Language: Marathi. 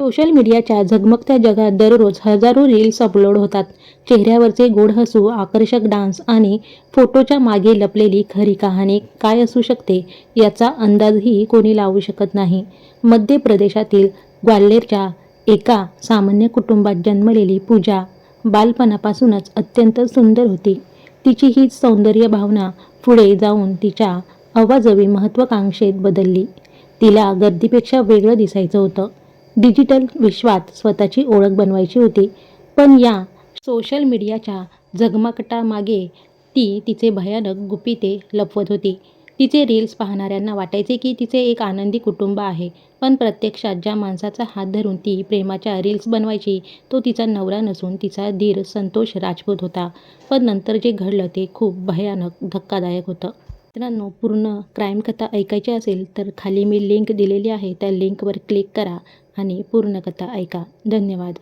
सोशल मीडियाच्या झगमगत्या जगात दररोज हजारो रील्स अपलोड होतात. चेहऱ्यावरचे गोड हसू, आकर्षक डान्स आणि फोटोच्या मागे लपलेली खरी कहाणी काय असू शकते याचा अंदाजही कोणी लावू शकत नाही. मध्य प्रदेशातील ग्वाल्हेरच्या एका सामान्य कुटुंबात जन्मलेली पूजा बालपणापासूनच अत्यंत सुंदर होती. तिची हीच सौंदर्य भावना पुढे जाऊन तिच्या अवाजवी महत्त्वाकांक्षेत बदलली. तिला गर्दीपेक्षा वेगळं दिसायचं होतं. डिजिटल विश्वात स्वतःची ओळख बनवायची होती. पण या सोशल मीडियाच्या झगमगाटामागे ती तिचे भयानक गुपिते लपवत होती. तिचे रील्स पाहणाऱ्यांना वाटायचे की तिचे एक आनंदी कुटुंब आहे. पण प्रत्यक्षात ज्या माणसाचा हात धरून ती प्रेमाच्या रील्स बनवायची तो तिचा नवरा नसून तिचा दीर संतोष राजपूत होता. पण नंतर जे घडलं ते खूप भयानक, धक्कादायक होतं. मित्रांनो, पूर्ण क्राईम कथा ऐकायची असेल तर खाली मी लिंक दिलेली आहे, त्या लिंकवर क्लिक करा आणि पूर्ण कथा ऐका. धन्यवाद.